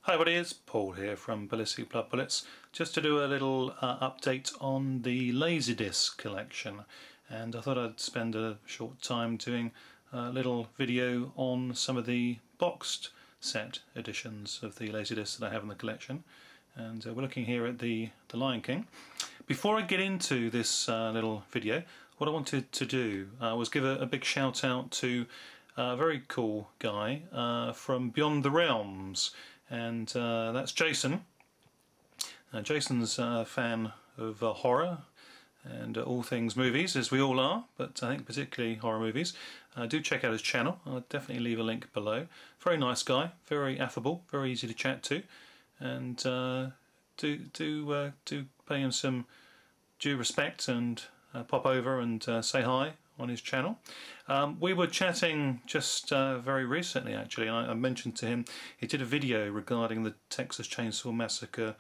Hi everybody, it's Paul here from Ballistic Blood Bullets, just to do a little update on the Laserdisc collection, and I thought I'd spend a short time doing a little video on some of the boxed set editions of the Laserdisc that I have in the collection. And we're looking here at the Lion King. Before I get into this little video, what I wanted to do was give a big shout out to a very cool guy from Beyond the Realms, and that's Jason. Jason's a fan of horror and all things movies, as we all are, but I think particularly horror movies. Do check out his channel. I'll definitely leave a link below. Very nice guy, very affable, very easy to chat to, and do pay him some due respect and pop over and say hi on his channel. We were chatting just very recently actually, and I mentioned to him he did a video regarding the Texas Chainsaw Massacre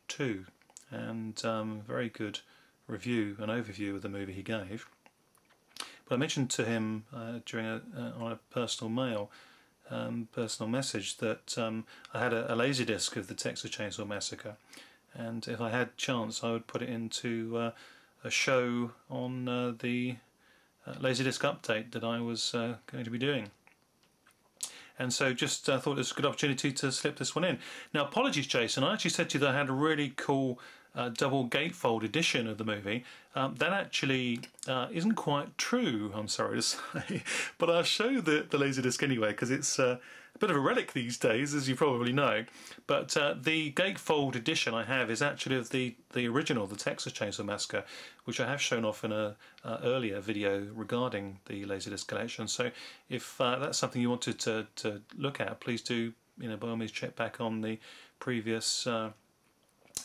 2, and very good review and overview of the movie he gave. But I mentioned to him during on a personal message that I had a Laserdisc of the Texas Chainsaw Massacre, and if I had chance I would put it into a show on the Laserdisc update that I was going to be doing. And so just thought it was a good opportunity to slip this one in. Now, apologies Jason, I actually said to you that I had a really cool double gatefold edition of the movie. That actually isn't quite true, I'm sorry to say, but I'll show the Laserdisc anyway, because it's a bit of a relic these days, as you probably know. But the gatefold edition I have is actually of the original, the Texas Chainsaw Massacre, which I have shown off in a earlier video regarding the Laserdisc collection. So if that's something you wanted to look at, please do, by all means check back on the previous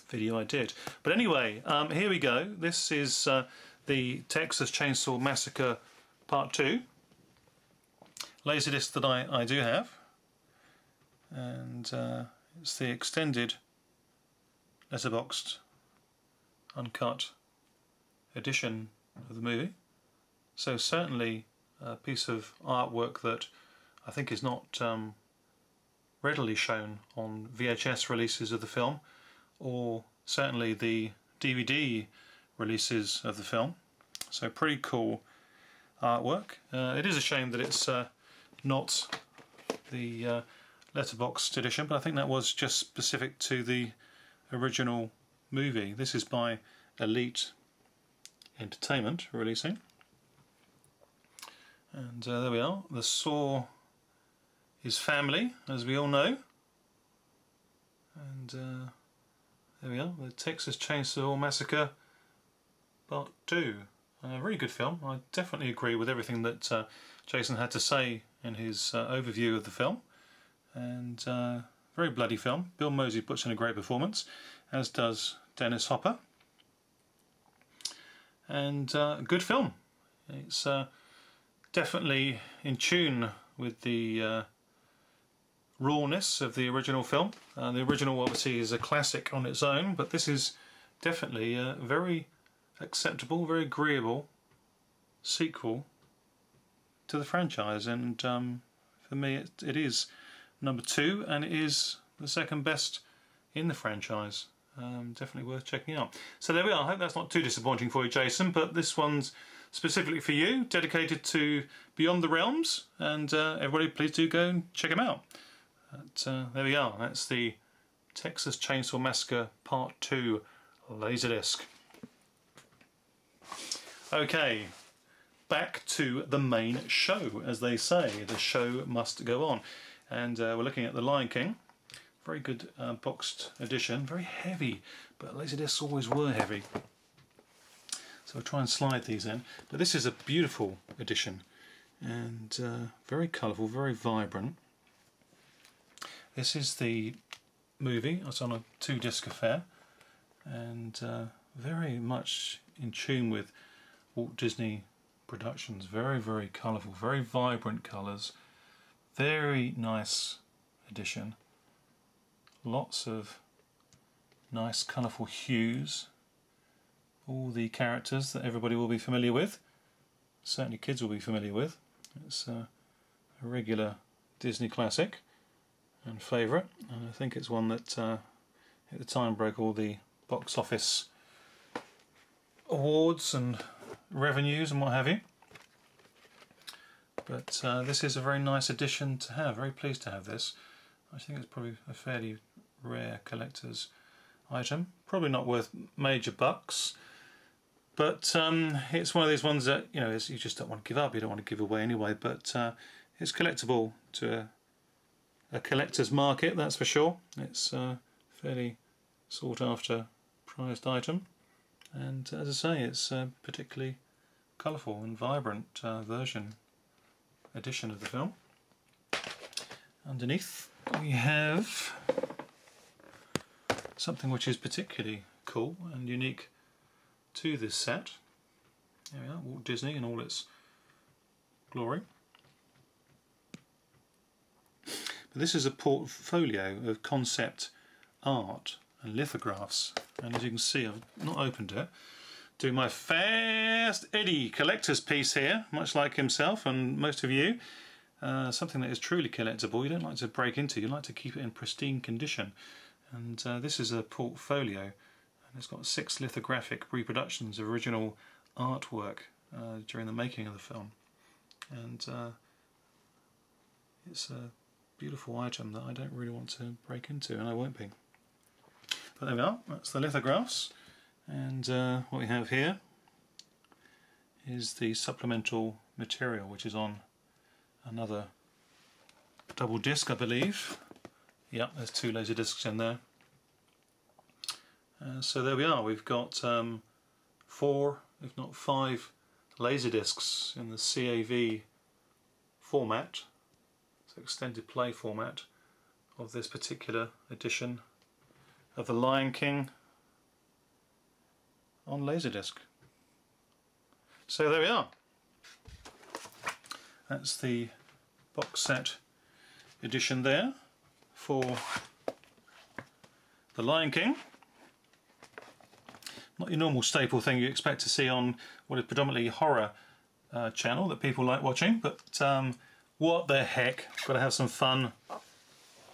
video I did. But anyway, here we go. This is the Texas Chainsaw Massacre Part 2 Laserdisc that I do have, and it's the extended letterboxed uncut edition of the movie. So certainly a piece of artwork that I think is not readily shown on VHS releases of the film, or certainly the DVD releases of the film. So pretty cool artwork. It is a shame that it's not the letterboxed edition, but I think that was just specific to the original movie. This is by Elite Entertainment releasing, and there we are. The Saw is family, as we all know, and there we are, the Texas Chainsaw Massacre Part 2. A very good film. I definitely agree with everything that Jason had to say in his overview of the film, and very bloody film. Bill Moseley puts in a great performance, as does Dennis Hopper, and good film. It's definitely in tune with the rawness of the original film. The original obviously is a classic on its own, but this is definitely a very acceptable, very agreeable sequel to the franchise, and for me it is number 2, and it is the second best in the franchise. Definitely worth checking out. So there we are. I hope that's not too disappointing for you, Jason, but this one's specifically for you, dedicated to Beyond the Realms, and everybody please do go and check them out. There we are. That's the Texas Chainsaw Massacre Part 2 Laserdisc. Okay, back to the main show, as they say. The show must go on. And we're looking at the Lion King. Very good boxed edition. Very heavy, but Laserdiscs always were heavy. So I'll try and slide these in. But this is a beautiful edition, and very colourful, very vibrant. This is the movie. It's on a 2-disc affair, and very much in tune with Walt Disney Productions. Very, very colourful, very vibrant colours. Very nice edition. Lots of nice colourful hues. All the characters that everybody will be familiar with. Certainly kids will be familiar with. It's a regular Disney classic. and favourite, and I think it's one that at the time broke all the box office awards and revenues and what have you. But this is a very nice addition to have, very pleased to have this. I think it's probably a fairly rare collector's item, probably not worth major bucks, but it's one of these ones that, you know, you just don't want to give up, you don't want to give away anyway, but it's collectible to a collector's market, that's for sure. It's a fairly sought after prized item, and as I say, it's a particularly colourful and vibrant edition of the film. Underneath we have something which is particularly cool and unique to this set. There we are, Walt Disney in all its glory. But this is a portfolio of concept art and lithographs, and as you can see, I've not opened it. Doing my Fast Eddie collector's piece here, much like himself and most of you. Something that is truly collectible, you don't like to break into, you like to keep it in pristine condition. And this is a portfolio, and it's got 6 lithographic reproductions of original artwork during the making of the film. And it's a beautiful item that I don't really want to break into, and I won't be. But there we are, that's the lithographs. And what we have here is the supplemental material, which is on another double disc, I believe. Yep, there's 2 laser discs in there. So there we are, we've got 4, if not 5 laser discs in the CAV format, so extended play format, of this particular edition of The Lion King on Laserdisc. So there we are. That's the box set edition there for The Lion King. Not your normal staple thing you expect to see on what is predominantly horror channel that people like watching, but what the heck, got to have some fun.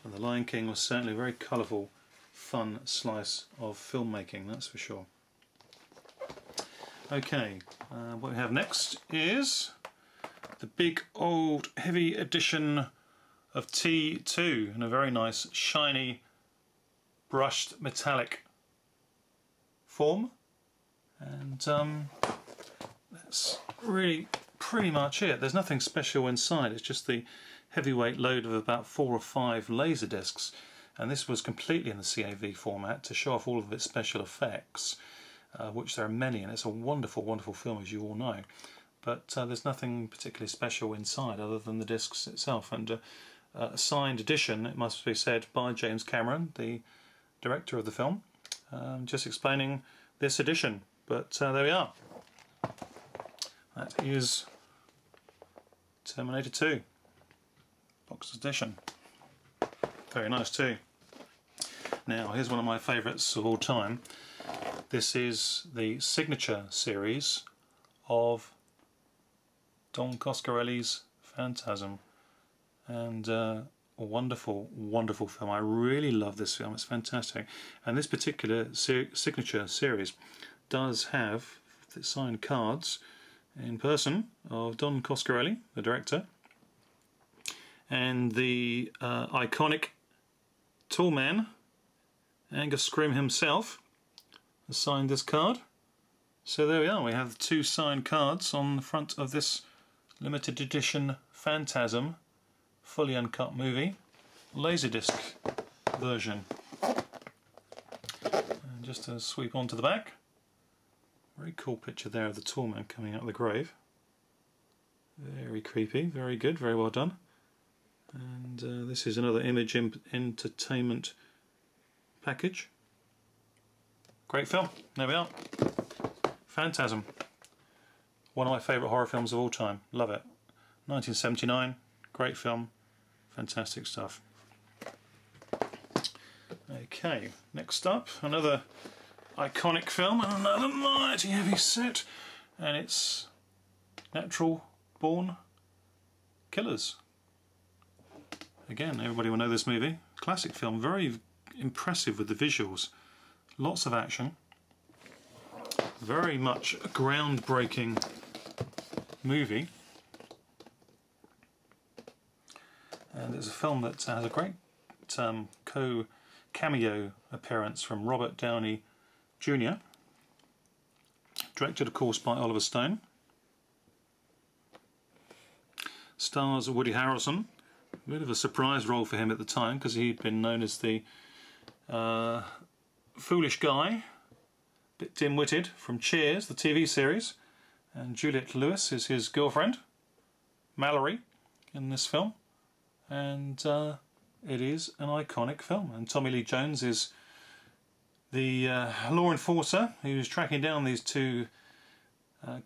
And The Lion King was certainly a very colourful, fun slice of filmmaking, that's for sure. Okay, what we have next is the big old heavy edition of T2 in a very nice shiny brushed metallic form, and that's really pretty much it. There's nothing special inside, it's just the heavyweight load of about 4 or 5 laser discs, and this was completely in the CAV format to show off all of its special effects. Which there are many, and it's a wonderful, wonderful film, as you all know. But there's nothing particularly special inside other than the discs itself, and a signed edition, it must be said, by James Cameron, the director of the film, just explaining this edition. But there we are. That is Terminator 2 box edition. Very nice too. Now here's one of my favourites of all time. This is the signature series of Don Coscarelli's Phantasm, and a wonderful, wonderful film. I really love this film, it's fantastic. And this particular signature series does have the signed cards in person of Don Coscarelli, the director, and the iconic tall man, Angus Scrimm himself, has signed this card. So there we are, we have 2 signed cards on the front of this limited edition Phantasm fully uncut movie Laserdisc version. And just to sweep onto the back, very cool picture there of the tall man coming out of the grave. Very creepy, very good, very well done. And this is another image entertainment package. Great film, there we are. Phantasm. One of my favourite horror films of all time, love it. 1979, great film, fantastic stuff. Okay, next up, another iconic film and another mighty heavy set, and it's Natural Born Killers. Again, everybody will know this movie. Classic film, very impressive with the visuals. Lots of action. Very much a groundbreaking movie. And it's a film that has a great cameo appearance from Robert Downey Jr. Directed, of course, by Oliver Stone. Stars Woody Harrelson. A bit of a surprise role for him at the time because he'd been known as the foolish guy, a bit dim-witted, from Cheers, the TV series. And Juliette Lewis is his girlfriend, Mallory, in this film. And it is an iconic film. And Tommy Lee Jones is the law enforcer who's tracking down these two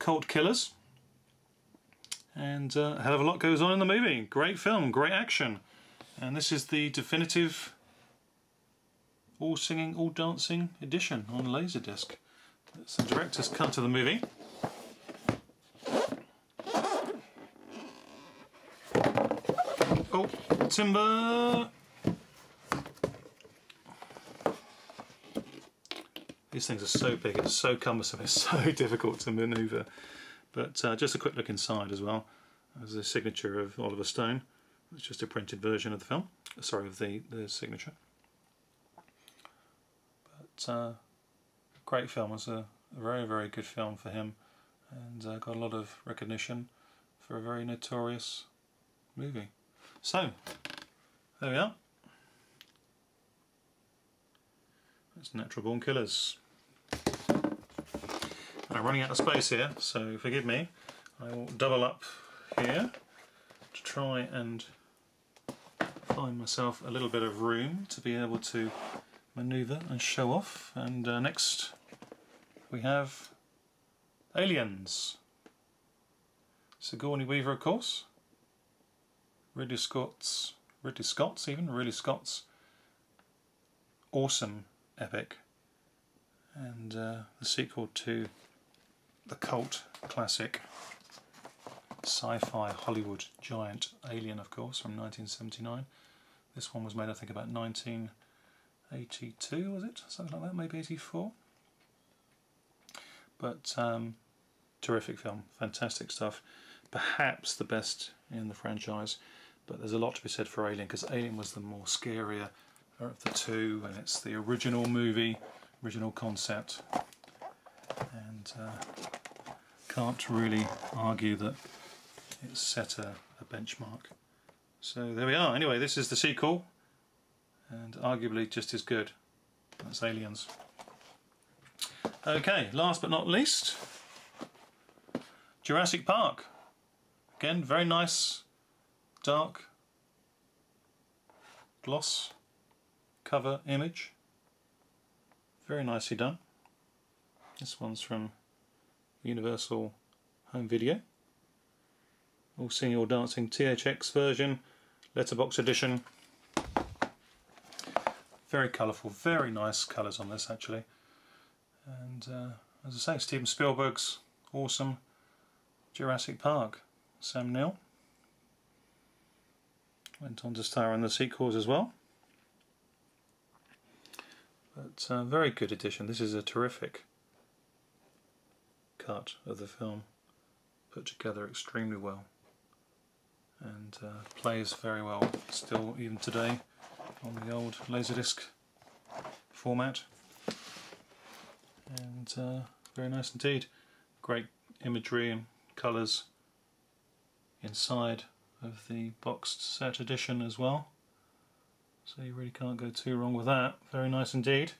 cult killers. And a hell of a lot goes on in the movie. Great film, great action. And this is the definitive all singing, all dancing edition on Laserdisc. It's the director's cut of the movie. Oh, timber! These things are so big, it's so cumbersome, it's so difficult to manoeuvre. But just a quick look inside as well. There's the signature of Oliver Stone. It's just a printed version of the film. Sorry, of the signature. But great film. It's a very, very good film for him. And got a lot of recognition for a very notorious movie. So, there we are. That's Natural Born Killers. I'm running out of space here, so forgive me. I will double up here to try and find myself a little bit of room to be able to manoeuvre and show off. And next we have Aliens. Sigourney Weaver, of course. Ridley Scott's awesome epic, and the sequel to the cult classic sci-fi Hollywood giant Alien, of course, from 1979. This one was made, I think, about 1982, was it? Something like that, maybe 84. But terrific film, fantastic stuff. Perhaps the best in the franchise, but there's a lot to be said for Alien, because Alien was the more scarier of the two, and it's the original movie, original concept, and can't really argue that it's set a benchmark. So there we are. Anyway, this is the sequel, and arguably just as good. That's Aliens. Okay, last but not least, Jurassic Park. Again, very nice, dark, gloss cover image. Very nicely done. This one's from Universal Home Video. All Singing All Dancing THX version, letterbox edition. Very colourful, very nice colours on this actually. And as I say, Steven Spielberg's awesome Jurassic Park. Sam Neill went on to star in the sequels as well. But very good edition. This is a terrific cut of the film, put together extremely well, and plays very well still even today on the old Laserdisc format. And very nice indeed. Great imagery and colours inside of the boxed set edition as well, so you really can't go too wrong with that. Very nice indeed.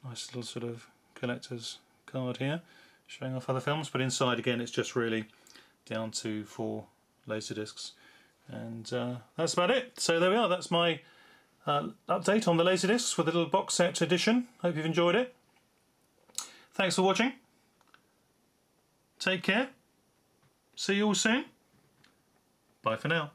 Nice little sort of collector's card here showing off other films, but inside again it's just really down to 4 Laserdiscs. And that's about it. So there we are, that's my update on the Laserdiscs with a little box set edition. Hope you've enjoyed it. Thanks for watching. Take care. See you all soon. Bye for now.